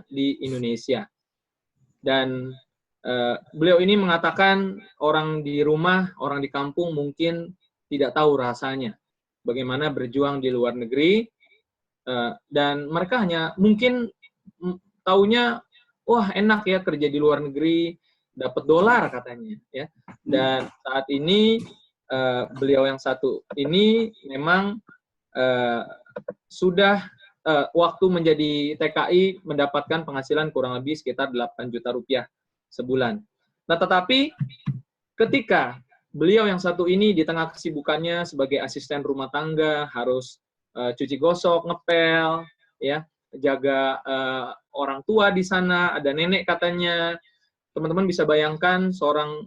di Indonesia. Dan beliau ini mengatakan orang di rumah, orang di kampung mungkin tidak tahu rasanya bagaimana berjuang di luar negeri, dan mereka hanya mungkin taunya, wah enak ya kerja di luar negeri, dapat dolar katanya ya. Dan saat ini beliau yang satu ini memang sudah waktu menjadi TKI mendapatkan penghasilan kurang lebih sekitar 8 juta rupiah sebulan. Nah, tetapi ketika beliau yang satu ini di tengah kesibukannya sebagai asisten rumah tangga, harus cuci gosok, ngepel, ya, jaga orang tua di sana, ada nenek katanya. Teman-teman bisa bayangkan seorang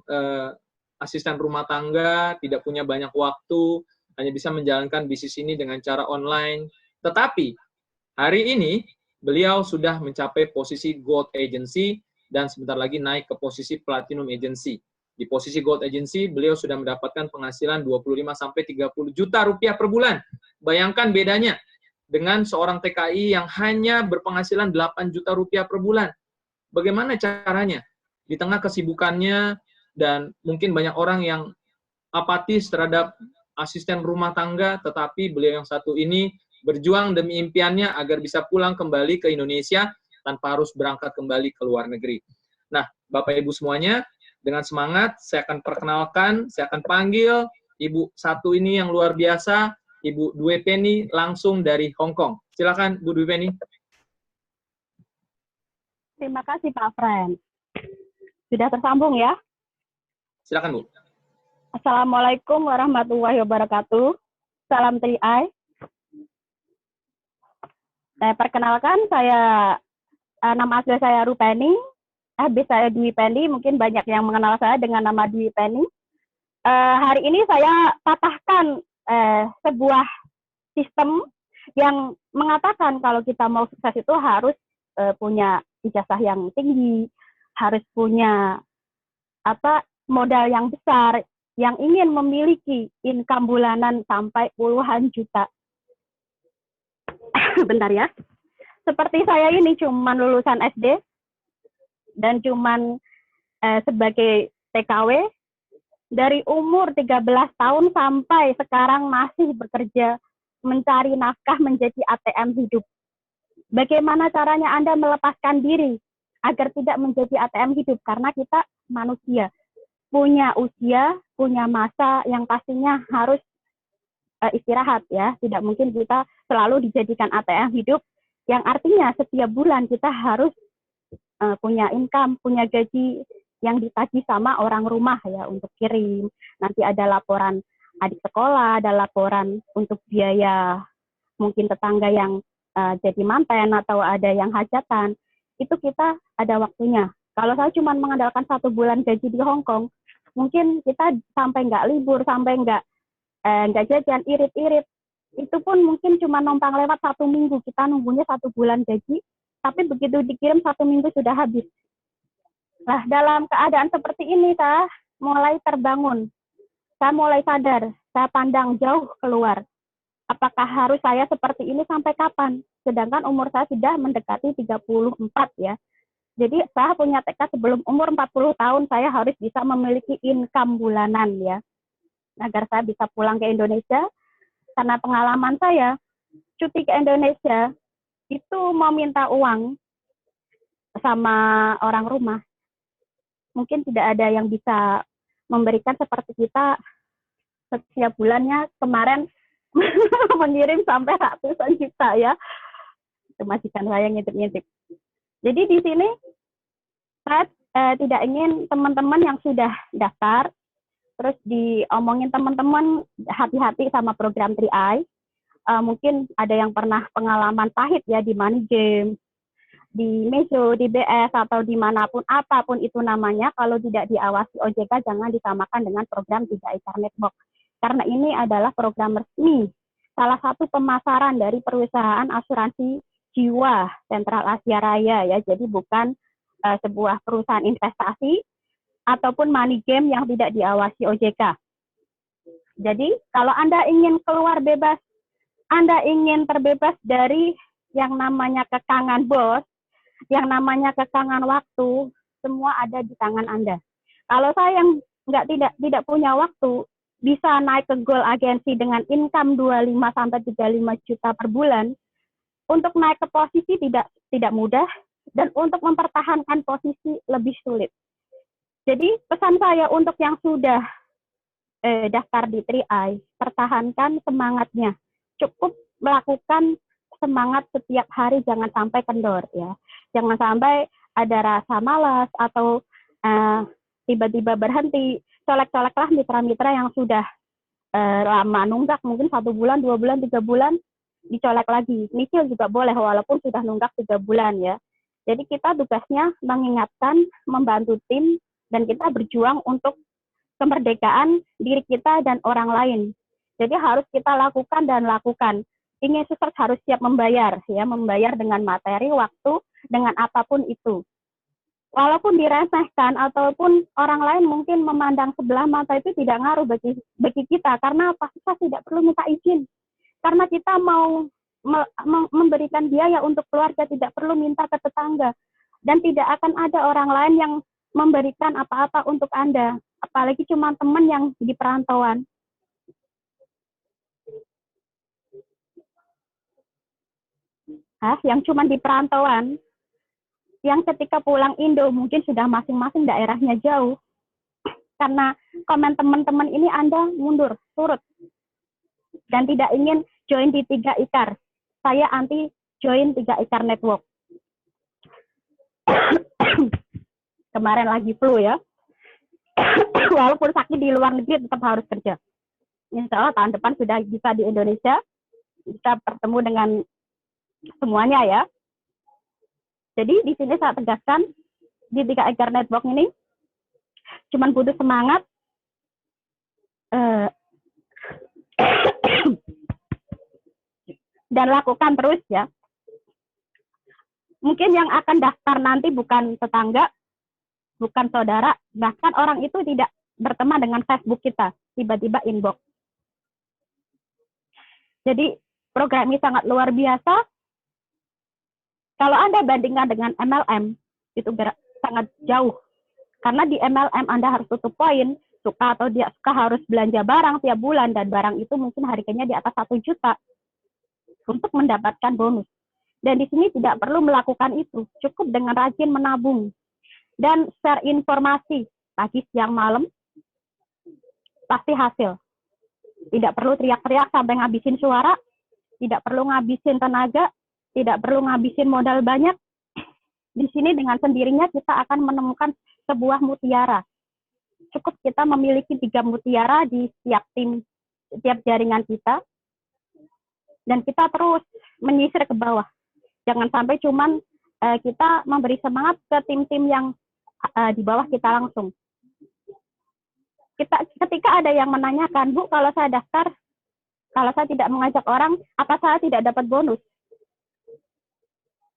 asisten rumah tangga tidak punya banyak waktu, hanya bisa menjalankan bisnis ini dengan cara online. Tetapi hari ini beliau sudah mencapai posisi Gold Agency dan sebentar lagi naik ke posisi Platinum Agency. Di posisi Gold Agency, beliau sudah mendapatkan penghasilan 25-30 juta rupiah per bulan. Bayangkan bedanya dengan seorang TKI yang hanya berpenghasilan 8 juta rupiah per bulan. Bagaimana caranya? Di tengah kesibukannya, dan mungkin banyak orang yang apatis terhadap asisten rumah tangga, tetapi beliau yang satu ini berjuang demi impiannya agar bisa pulang kembali ke Indonesia tanpa harus berangkat kembali ke luar negeri. Nah, Bapak Ibu semuanya, dengan semangat saya akan perkenalkan, saya akan panggil Ibu satu ini yang luar biasa, Ibu Dwi Penny langsung dari Hong Kong. Silakan Bu Dwi Penny. Terima kasih Pak Fren. Sudah tersambung ya? Silakan Bu. Assalamualaikum warahmatullahi wabarakatuh. Salam 3i. Perkenalkan, nama asli saya Rupeni, habis saya Dwi Penny, mungkin banyak yang mengenal saya dengan nama Dwi Penny. Hari ini saya patahkan sebuah sistem yang mengatakan kalau kita mau sukses itu harus punya ijazah yang tinggi, harus punya modal yang besar, yang ingin memiliki income bulanan sampai puluhan juta. Bentar ya. Seperti saya ini cuman lulusan SD dan cuman sebagai TKW dari umur 13 tahun sampai sekarang masih bekerja mencari nafkah menjadi ATM hidup. Bagaimana caranya Anda melepaskan diri agar tidak menjadi ATM hidup? Karena kita manusia, punya usia, punya masa yang pastinya harus istirahat ya. Tidak mungkin kita selalu dijadikan ATM hidup, yang artinya setiap bulan kita harus punya income, punya gaji yang ditagih sama orang rumah ya untuk kirim. Nanti ada laporan adik sekolah, ada laporan untuk biaya mungkin tetangga yang jadi manten atau ada yang hajatan. Itu kita ada waktunya. Kalau saya cuma mengandalkan 1 bulan gaji di Hong Kong, mungkin kita sampai nggak libur, sampai nggak jajan, irit-irit. Itu pun mungkin cuma numpang lewat 1 minggu. Kita nunggunya 1 bulan gaji, tapi begitu dikirim 1 minggu sudah habis. Nah, dalam keadaan seperti ini, saya mulai terbangun. Saya mulai sadar, saya pandang jauh keluar. Apakah harus saya seperti ini sampai kapan? Sedangkan umur saya sudah mendekati 34 ya. Jadi saya punya tekad sebelum umur 40 tahun saya harus bisa memiliki income bulanan ya. Agar saya bisa pulang ke Indonesia. Karena pengalaman saya, cuti ke Indonesia itu mau minta uang sama orang rumah. Mungkin tidak ada yang bisa memberikan seperti kita setiap bulannya kemarin mengirim sampai ratusan juta ya. Itu majikan saya ngintip-ngintip. Jadi di sini saya tidak ingin teman-teman yang sudah daftar terus diomongin teman-teman hati-hati sama program 3i. Mungkin ada yang pernah pengalaman pahit ya di Money Game, di Meso, di BS atau dimanapun apapun itu namanya, kalau tidak diawasi OJK jangan disamakan dengan program 3i Carnet Box. Karena ini adalah program resmi, salah satu pemasaran dari perusahaan asuransi jiwa Sentral Asia Raya ya. Jadi bukan sebuah perusahaan investasi ataupun money game yang tidak diawasi OJK. Jadi kalau Anda ingin keluar bebas, Anda ingin terbebas dari yang namanya kekangan bos, Yang namanya kekangan waktu, semua ada di tangan Anda. Kalau saya yang tidak punya waktu, bisa naik ke goal agensi dengan income 25 sampai 35 juta per bulan, untuk naik ke posisi tidak mudah, dan untuk mempertahankan posisi lebih sulit. Jadi pesan saya untuk yang sudah daftar di 3i, pertahankan semangatnya. Cukup melakukan semangat setiap hari, jangan sampai kendor ya. Jangan sampai ada rasa malas atau tiba-tiba berhenti. Colek-coleklah mitra-mitra yang sudah lama nunggak, mungkin 1 bulan, 2 bulan, 3 bulan, dicolek lagi. Nyicil juga boleh walaupun sudah nunggak 3 bulan ya. Jadi kita tugasnya mengingatkan, membantu tim, dan kita berjuang untuk kemerdekaan diri kita dan orang lain. Jadi harus kita lakukan dan lakukan. Ingin sukses harus siap membayar, ya, membayar dengan materi, waktu, dengan apapun itu. Walaupun diremehkan ataupun orang lain mungkin memandang sebelah mata, itu tidak ngaruh bagi kita. Karena apa? Kita tidak perlu minta izin. Karena kita mau memberikan biaya untuk keluarga, tidak perlu minta ke tetangga. Dan tidak akan ada orang lain yang memberikan apa-apa untuk Anda. Apalagi cuma teman yang di perantauan. Yang cuma di perantauan, yang ketika pulang Indo mungkin sudah masing-masing daerahnya jauh. Karena komen teman-teman ini Anda mundur, turut. Dan tidak ingin join di 3IKAR. Saya anti join 3IKAR Network. Kemarin lagi flu ya. Walaupun sakit di luar negeri tetap harus kerja. Insya Allah tahun depan sudah bisa di Indonesia. Bisa bertemu dengan semuanya ya. Jadi di sini saya tegaskan di 3IKAR Network ini cuman butuh semangat, dan lakukan terus ya. Mungkin yang akan daftar nanti bukan tetangga, bukan saudara, bahkan orang itu tidak berteman dengan Facebook kita, tiba-tiba inbox. Jadi program ini sangat luar biasa. Kalau Anda bandingkan dengan MLM, itu sangat jauh. Karena di MLM Anda harus tutup poin, suka atau tidak suka harus belanja barang tiap bulan, dan barang itu mungkin harganya di atas 1 juta untuk mendapatkan bonus. Dan di sini tidak perlu melakukan itu, cukup dengan rajin menabung dan share informasi pagi, siang, malam, pasti hasil. Tidak perlu teriak-teriak sampai ngabisin suara, tidak perlu ngabisin tenaga, tidak perlu ngabisin modal banyak. Di sini dengan sendirinya kita akan menemukan sebuah mutiara. Cukup kita memiliki 3 mutiara di setiap tim, setiap jaringan kita, dan kita terus menyisir ke bawah. Jangan sampai cuman kita memberi semangat ke tim-tim yang di bawah kita langsung. Ketika ada yang menanyakan, Bu, kalau saya daftar, kalau saya tidak mengajak orang, apa saya tidak dapat bonus?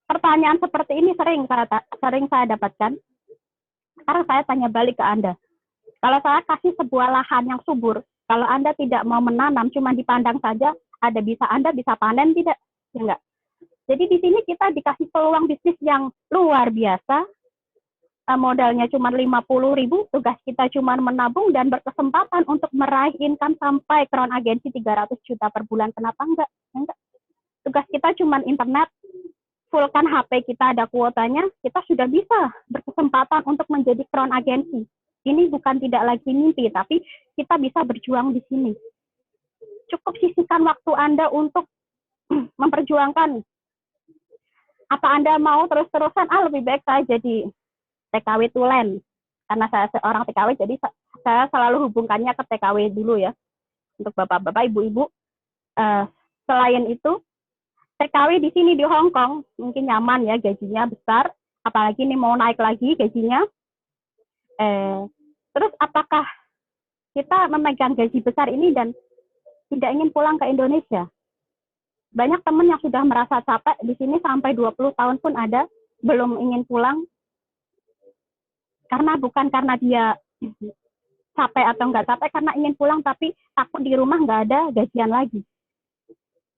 Pertanyaan seperti ini sering saya dapatkan. Sekarang saya tanya balik ke Anda. Kalau saya kasih sebuah lahan yang subur, kalau Anda tidak mau menanam, cuma dipandang saja, Anda bisa panen tidak? Ya enggak. Jadi di sini kita dikasih peluang bisnis yang luar biasa. Modalnya cuma 50.000, tugas kita cuma menabung dan berkesempatan untuk meraih income sampai crown agensi 300 juta per bulan. Kenapa enggak? Enggak. Tugas kita cuma internet, fullkan HP kita ada kuotanya, kita sudah bisa berkesempatan untuk menjadi crown agensi. Ini bukan tidak lagi mimpi, tapi kita bisa berjuang di sini. Cukup sisihkan waktu Anda untuk memperjuangkan. Apa Anda mau terus-terusan, lebih baik saya jadi TKW Tulen. Karena saya seorang TKW, jadi saya selalu hubungkannya ke TKW dulu ya. Untuk bapak-bapak, ibu-ibu. Selain itu, TKW di sini di Hong Kong mungkin nyaman ya, gajinya besar. Apalagi ini mau naik lagi gajinya. Terus apakah kita memegang gaji besar ini dan tidak ingin pulang ke Indonesia? Banyak teman yang sudah merasa capek di sini sampai 20 tahun pun ada, belum ingin pulang. Bukan karena dia capek atau nggak capek, karena ingin pulang tapi takut di rumah nggak ada gajian lagi.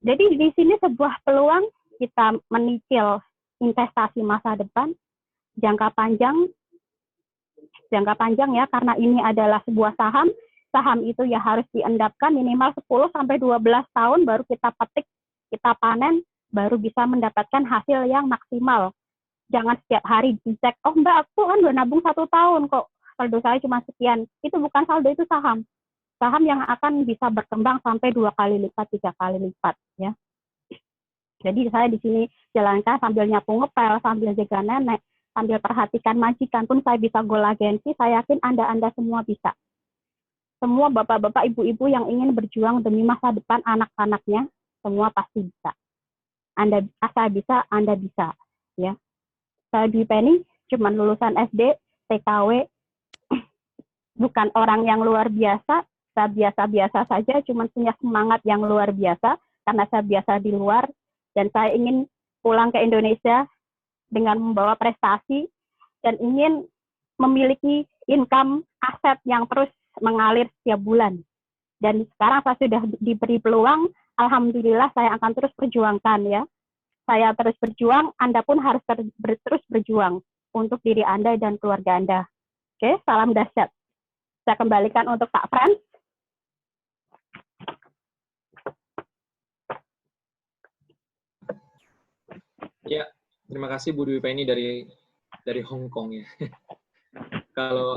Jadi di sini sebuah peluang kita menicil investasi masa depan, jangka panjang ya, karena ini adalah sebuah saham. Saham itu ya harus diendapkan minimal 10 sampai 12 tahun baru kita petik, kita panen, baru bisa mendapatkan hasil yang maksimal. Jangan setiap hari dicek, oh Mbak, aku kan udah nabung 1 tahun kok, saldo saya cuma sekian. Itu bukan saldo, itu saham. Saham yang akan bisa berkembang sampai 2 kali lipat, 3 kali lipat, ya. Jadi saya di sini jalankan sambil nyapu ngepel, sambil jaga nenek, sambil perhatikan majikan pun saya bisa goal agensi. Saya yakin Anda semua bisa. Semua bapak-bapak, ibu-ibu yang ingin berjuang demi masa depan anak-anaknya, semua pasti bisa. Anda asal bisa, Anda bisa, ya. Saya Dwi Penny, cuman lulusan SD, TKW, bukan orang yang luar biasa, saya biasa-biasa saja, cuman punya semangat yang luar biasa, karena saya biasa di luar, dan saya ingin pulang ke Indonesia dengan membawa prestasi, dan ingin memiliki income aset yang terus mengalir setiap bulan. Dan sekarang saya sudah diberi peluang, alhamdulillah saya akan terus perjuangkan, ya. Saya terus berjuang, Anda pun harus terus berjuang untuk diri Anda dan keluarga Anda. Oke, salam dahsyat. Saya kembalikan untuk Kak Frans. Ya, terima kasih Bu Dwi Penny dari Hong Kong ya. Kalau